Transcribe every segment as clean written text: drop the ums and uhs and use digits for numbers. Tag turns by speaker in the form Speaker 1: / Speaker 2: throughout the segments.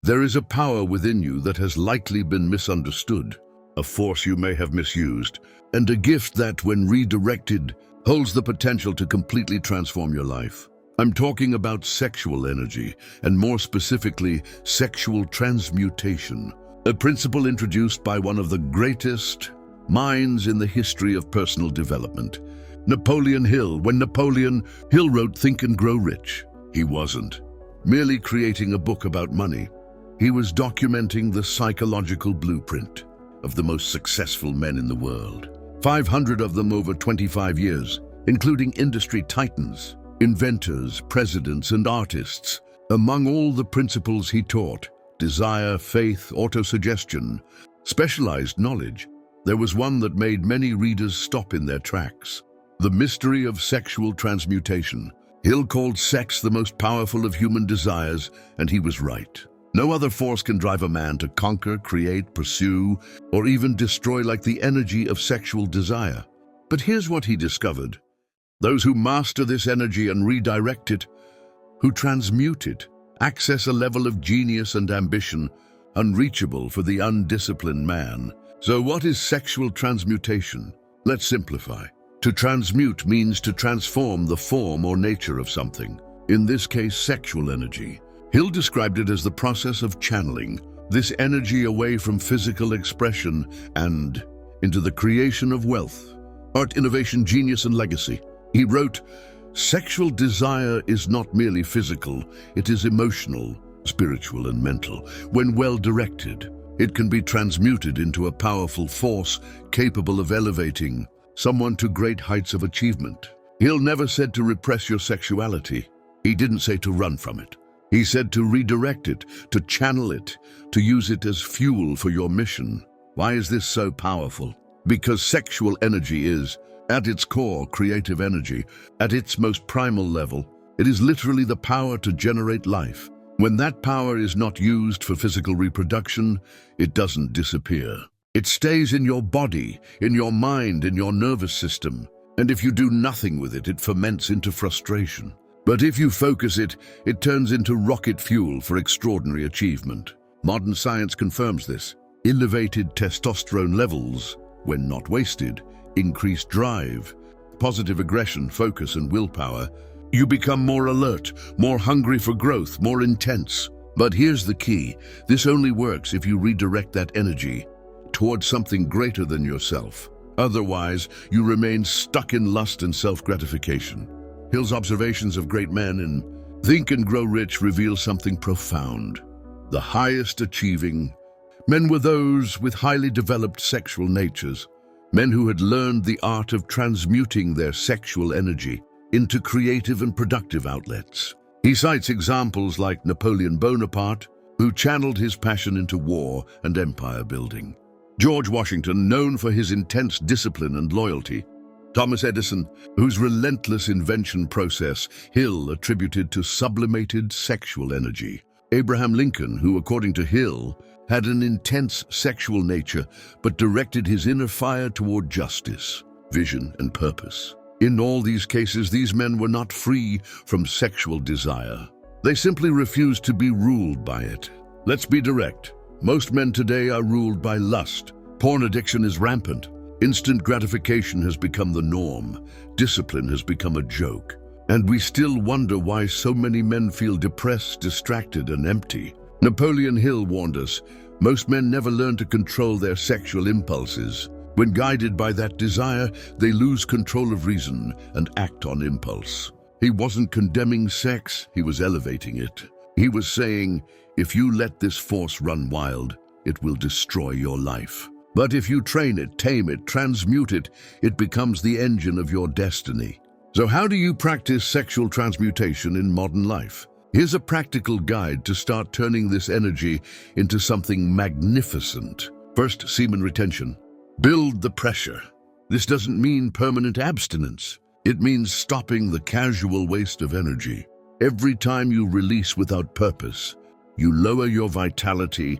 Speaker 1: There is a power within you that has likely been misunderstood, a force you may have misused, and a gift that, when redirected, holds the potential to completely transform your life. I'm talking about sexual energy, and more specifically, sexual transmutation, a principle introduced by one of the greatest minds in the history of personal development, Napoleon Hill. When Napoleon Hill wrote Think and Grow Rich, he wasn't merely creating a book about money. He was documenting the psychological blueprint of the most successful men in the world. 500 of them over 25 years, including industry titans, inventors, presidents, and artists. Among all the principles he taught, desire, faith, autosuggestion, specialized knowledge, there was one that made many readers stop in their tracks: the mystery of sexual transmutation. Hill called sex the most powerful of human desires, and he was right. No other force can drive a man to conquer, create, pursue, or even destroy like the energy of sexual desire. But here's what he discovered. Those who master this energy and redirect it, who transmute it, access a level of genius and ambition unreachable for the undisciplined man. So what is sexual transmutation? Let's simplify. To transmute means to transform the form or nature of something, in this case sexual energy. Hill described it as the process of channeling this energy away from physical expression and into the creation of wealth, art, innovation, genius, and legacy. He wrote, "Sexual desire is not merely physical, it is emotional, spiritual, and mental. When well directed, it can be transmuted into a powerful force capable of elevating someone to great heights of achievement." Hill never said to repress your sexuality. He didn't say to run from it. He said to redirect it, to channel it, to use it as fuel for your mission. Why is this so powerful? Because sexual energy is, at its core, creative energy. At its most primal level, it is literally the power to generate life. When that power is not used for physical reproduction, it doesn't disappear. It stays in your body, in your mind, in your nervous system. And if you do nothing with it, it ferments into frustration. But if you focus it, it turns into rocket fuel for extraordinary achievement. Modern science confirms this. Elevated testosterone levels, when not wasted, increase drive, positive aggression, focus, and willpower. You become more alert, more hungry for growth, more intense. But here's the key. This only works if you redirect that energy towards something greater than yourself. Otherwise, you remain stuck in lust and self-gratification. Hill's observations of great men in Think and Grow Rich reveal something profound. The highest achieving men were those with highly developed sexual natures, men who had learned the art of transmuting their sexual energy into creative and productive outlets. He cites examples like Napoleon Bonaparte, who channeled his passion into war and empire building; George Washington, known for his intense discipline and loyalty; Thomas Edison, whose relentless invention process Hill attributed to sublimated sexual energy; Abraham Lincoln, who, according to Hill, had an intense sexual nature but directed his inner fire toward justice, vision, and purpose. In all these cases, these men were not free from sexual desire. They simply refused to be ruled by it. Let's be direct. Most men today are ruled by lust. Porn addiction is rampant. Instant gratification has become the norm. Discipline has become a joke. And we still wonder why so many men feel depressed, distracted, and empty. Napoleon Hill warned us, most men never learn to control their sexual impulses. When guided by that desire, they lose control of reason and act on impulse. He wasn't condemning sex, he was elevating it. He was saying, if you let this force run wild, it will destroy your life. But if you train it, tame it, transmute it, it becomes the engine of your destiny. So how do you practice sexual transmutation in modern life? Here's a practical guide to start turning this energy into something magnificent. First, semen retention. Build the pressure. This doesn't mean permanent abstinence. It means stopping the casual waste of energy. Every time you release without purpose, you lower your vitality,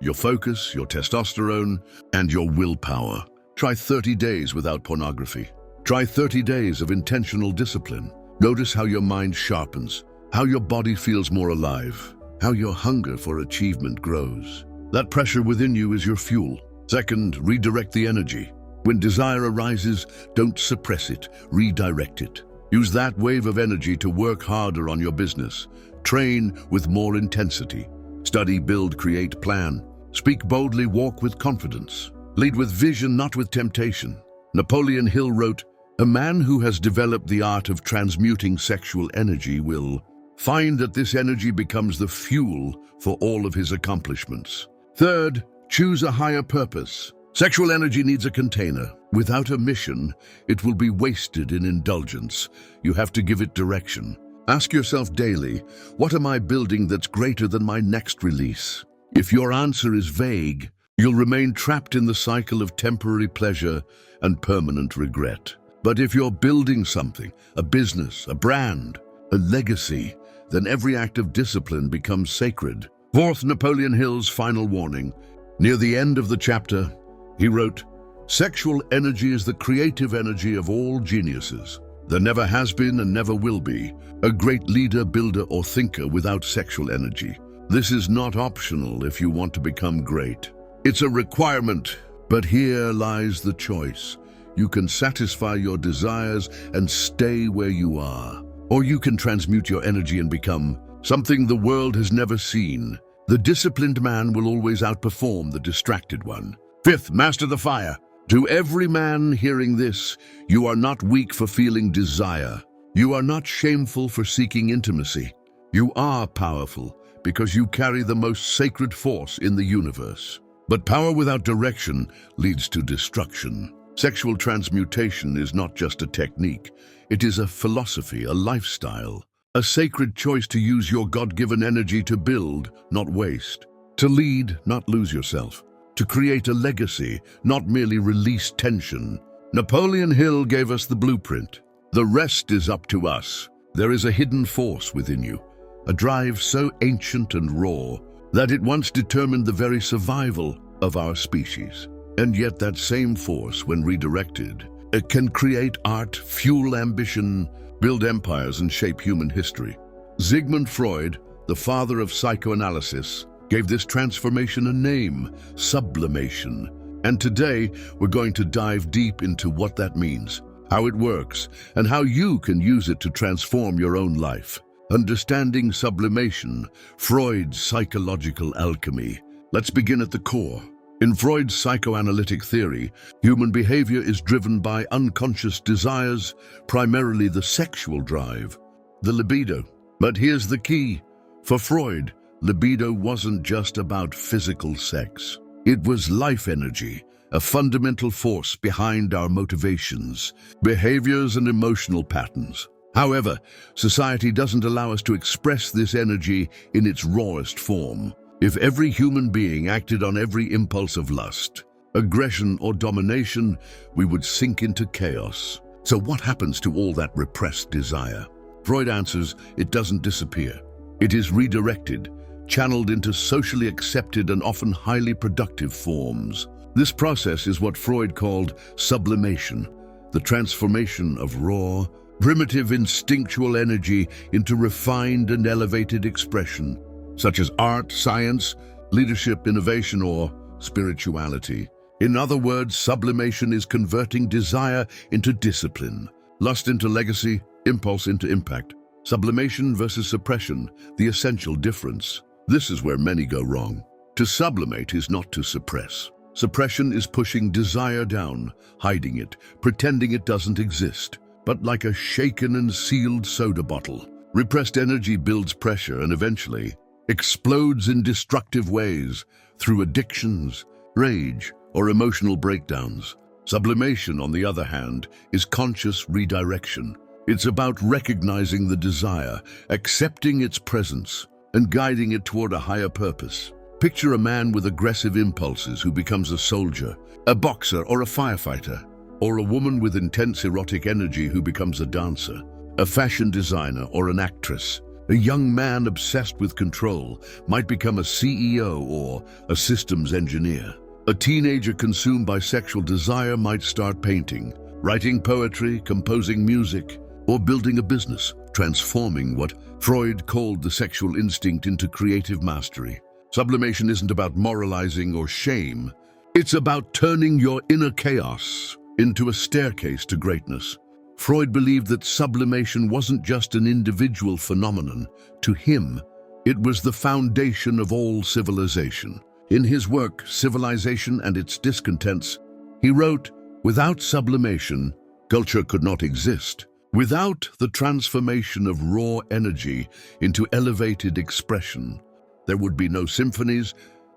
Speaker 1: your focus, your testosterone, and your willpower. Try 30 days without pornography. Try 30 days of intentional discipline. Notice how your mind sharpens, how your body feels more alive, how your hunger for achievement grows. That pressure within you is your fuel. Second, redirect the energy. When desire arises, don't suppress it, redirect it. Use that wave of energy to work harder on your business. Train with more intensity. Study, build, create, plan. Speak boldly, walk with confidence. Lead with vision, not with temptation. Napoleon Hill wrote, "A man who has developed the art of transmuting sexual energy will find that this energy becomes the fuel for all of his accomplishments." Third, choose a higher purpose. Sexual energy needs a container. Without a mission, it will be wasted in indulgence. You have to give it direction. Ask yourself daily, what am I building that's greater than my next release? If your answer is vague, you'll remain trapped in the cycle of temporary pleasure and permanent regret. But if you're building something, a business, a brand, a legacy, then every act of discipline becomes sacred. Fourth, Napoleon Hill's final warning. Near the end of the chapter, he wrote, "Sexual energy is the creative energy of all geniuses. There never has been and never will be a great leader, builder, or thinker without sexual energy. This is not optional if you want to become great. It's a requirement, but here lies the choice. You can satisfy your desires and stay where you are, or you can transmute your energy and become something the world has never seen. The disciplined man will always outperform the distracted one." Fifth, master the fire. To every man hearing this, you are not weak for feeling desire. You are not shameful for seeking intimacy. You are powerful because you carry the most sacred force in the universe. But power without direction leads to destruction. Sexual transmutation is not just a technique. It is a philosophy, a lifestyle, a sacred choice to use your God-given energy to build, not waste. To lead, not lose yourself. To create a legacy, not merely release tension. Napoleon Hill gave us the blueprint. The rest is up to us. There is a hidden force within you, a drive so ancient and raw that it once determined the very survival of our species. And yet that same force, when redirected, it can create art, fuel ambition, build empires, and shape human history. Sigmund Freud, the father of psychoanalysis, gave this transformation a name, sublimation. And today, we're going to dive deep into what that means, how it works, and how you can use it to transform your own life. Understanding sublimation, Freud's psychological alchemy. Let's begin at the core. In Freud's psychoanalytic theory, human behavior is driven by unconscious desires, primarily the sexual drive, the libido. But here's the key. For Freud, libido wasn't just about physical sex. It was life energy, a fundamental force behind our motivations, behaviors, and emotional patterns. However, society doesn't allow us to express this energy in its rawest form. If every human being acted on every impulse of lust, aggression, or domination, we would sink into chaos. So what happens to all that repressed desire? Freud answers, it doesn't disappear. It is redirected, channeled into socially accepted and often highly productive forms. This process is what Freud called sublimation, the transformation of raw, primitive instinctual energy into refined and elevated expression, such as art, science, leadership, innovation, or spirituality. In other words, sublimation is converting desire into discipline, lust into legacy, impulse into impact. Sublimation versus suppression, the essential difference. This is where many go wrong. To sublimate is not to suppress. Suppression is pushing desire down, hiding it, pretending it doesn't exist. But like a shaken and sealed soda bottle, repressed energy builds pressure and eventually explodes in destructive ways through addictions, rage, or emotional breakdowns. Sublimation, on the other hand, is conscious redirection. It's about recognizing the desire, accepting its presence, and guiding it toward a higher purpose. Picture a man with aggressive impulses who becomes a soldier, a boxer or a firefighter, or a woman with intense erotic energy who becomes a dancer, a fashion designer or an actress. A young man obsessed with control might become a CEO or a systems engineer. A teenager consumed by sexual desire might start painting, writing poetry, composing music, or building a business. transforming what Freud called the sexual instinct into creative mastery. Sublimation isn't about moralizing or shame. It's about turning your inner chaos into a staircase to greatness. Freud believed that sublimation wasn't just an individual phenomenon. To him, it was the foundation of all civilization. In his work, Civilization and Its Discontents, he wrote, "Without sublimation, culture could not exist. Without the transformation of raw energy into elevated expression, there would be no symphonies,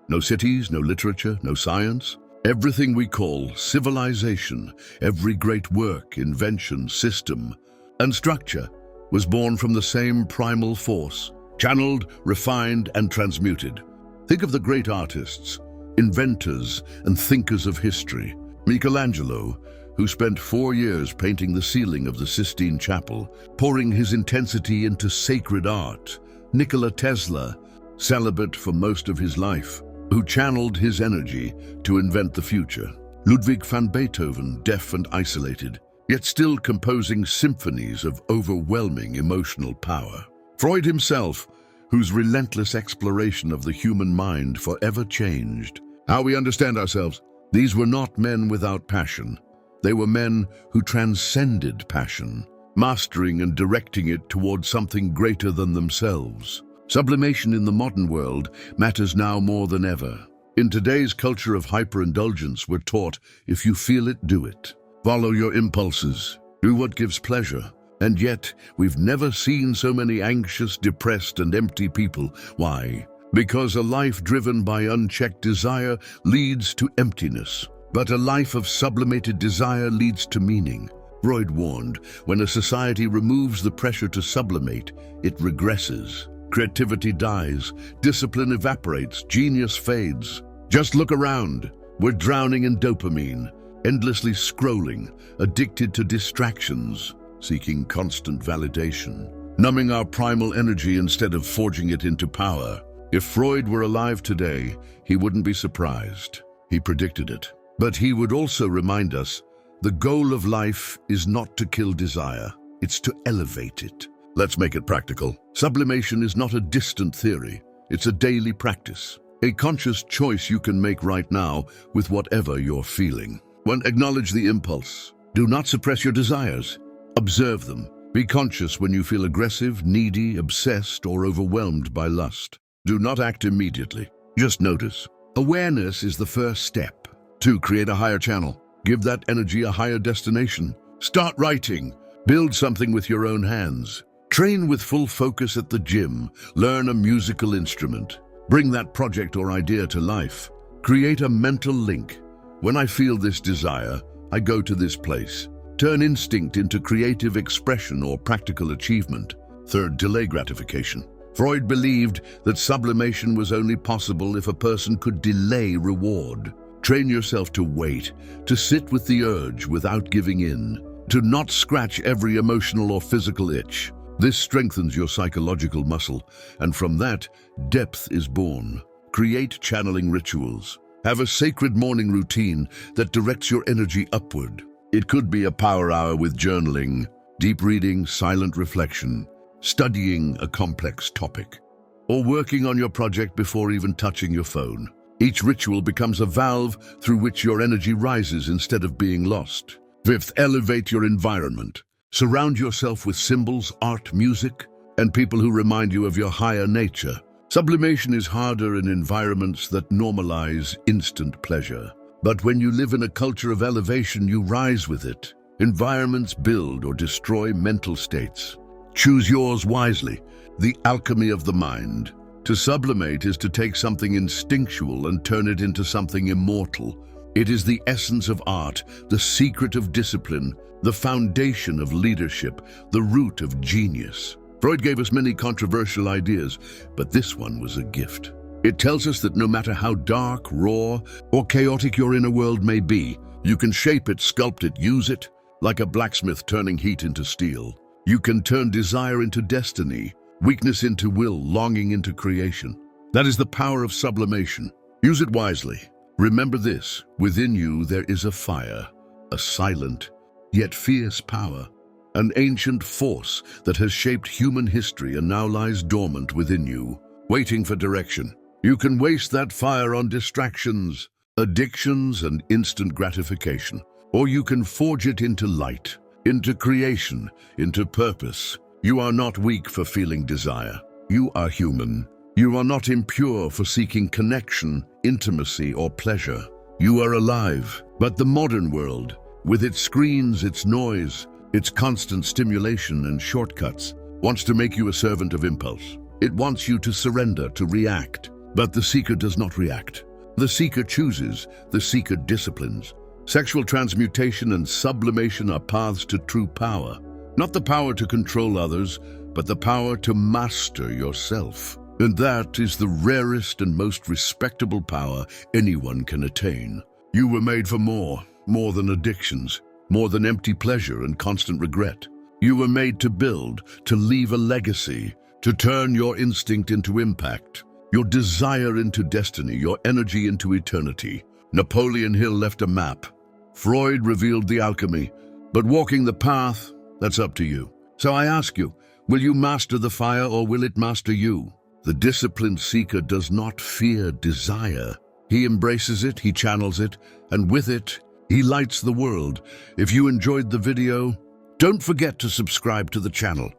Speaker 1: no cities, no literature, no science. Everything we call civilization, every great work, invention, system, and structure was born from the same primal force, channeled, refined, and transmuted." Think of the great artists, inventors, and thinkers of history. Michelangelo, who spent 4 years painting the ceiling of the Sistine Chapel, pouring his intensity into sacred art. Nikola Tesla, celibate for most of his life, who channeled his energy to invent the future. Ludwig van Beethoven, deaf and isolated, yet still composing symphonies of overwhelming emotional power. Freud himself, whose relentless exploration of the human mind forever changed how we understand ourselves. These were not men without passion. They were men who transcended passion, mastering and directing it towards something greater than themselves. Sublimation in the modern world matters now more than ever. In today's culture of hyperindulgence, we're taught, if you feel it, do it. Follow your impulses. Do what gives pleasure. And yet, we've never seen so many anxious, depressed, and empty people. Why? Because a life driven by unchecked desire leads to emptiness. But a life of sublimated desire leads to meaning. Freud warned, when a society removes the pressure to sublimate, it regresses. Creativity dies, discipline evaporates, genius fades. Just look around. We're drowning in dopamine, endlessly scrolling, addicted to distractions, seeking constant validation, numbing our primal energy instead of forging it into power. If Freud were alive today, he wouldn't be surprised. He predicted it. But he would also remind us, the goal of life is not to kill desire, it's to elevate it. Let's make it practical. Sublimation is not a distant theory, it's a daily practice. A conscious choice you can make right now with whatever you're feeling. 1. Acknowledge the impulse. Do not suppress your desires. Observe them. Be conscious when you feel aggressive, needy, obsessed, or overwhelmed by lust. Do not act immediately. Just notice. Awareness is the first step. 2. Create a higher channel. Give that energy a higher destination. Start writing. Build something with your own hands. Train with full focus at the gym. Learn a musical instrument. Bring that project or idea to life. Create a mental link. When I feel this desire, I go to this place. Turn instinct into creative expression or practical achievement. 3. Delay gratification. Freud believed that sublimation was only possible if a person could delay reward. Train yourself to wait, to sit with the urge without giving in, to not scratch every emotional or physical itch. This strengthens your psychological muscle, and from that, depth is born. Create channeling rituals. Have a sacred morning routine that directs your energy upward. It could be a power hour with journaling, deep reading, silent reflection, studying a complex topic, or working on your project before even touching your phone. Each ritual becomes a valve through which your energy rises instead of being lost. 5. Elevate your environment. Surround yourself with symbols, art, music, and people who remind you of your higher nature. Sublimation is harder in environments that normalize instant pleasure. But when you live in a culture of elevation, you rise with it. Environments build or destroy mental states. Choose yours wisely. The alchemy of the mind. To sublimate is to take something instinctual and turn it into something immortal. It is the essence of art, the secret of discipline, the foundation of leadership, the root of genius. Freud gave us many controversial ideas, but this one was a gift. It tells us that no matter how dark, raw, or chaotic your inner world may be, you can shape it, sculpt it, use it, like a blacksmith turning heat into steel. You can turn desire into destiny, weakness into will, longing into creation. That is the power of sublimation. Use it wisely. Remember this, within you there is a fire, a silent, yet fierce power. an ancient force that has shaped human history and now lies dormant within you, waiting for direction. You can waste that fire on distractions, addictions, and instant gratification. Or you can forge it into light, into creation, into purpose. You are not weak for feeling desire. You are human. You are not impure for seeking connection, intimacy, or pleasure. You are alive. But the modern world, with its screens, its noise, its constant stimulation and shortcuts, wants to make you a servant of impulse. It wants you to surrender, to react. But the seeker does not react. The seeker chooses. The seeker disciplines. Sexual transmutation and sublimation are paths to true power. Not the power to control others, but the power to master yourself. And that is the rarest and most respectable power anyone can attain. You were made for more than addictions, more than empty pleasure and constant regret. You were made to build, to leave a legacy, to turn your instinct into impact, your desire into destiny, your energy into eternity. Napoleon Hill left a map. Freud revealed the alchemy. But walking the path, that's up to you. So I ask you, will you master the fire or will it master you? The disciplined seeker does not fear desire. He embraces it, he channels it, and with it, he lights the world. If you enjoyed the video, don't forget to subscribe to the channel.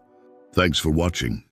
Speaker 1: Thanks for watching.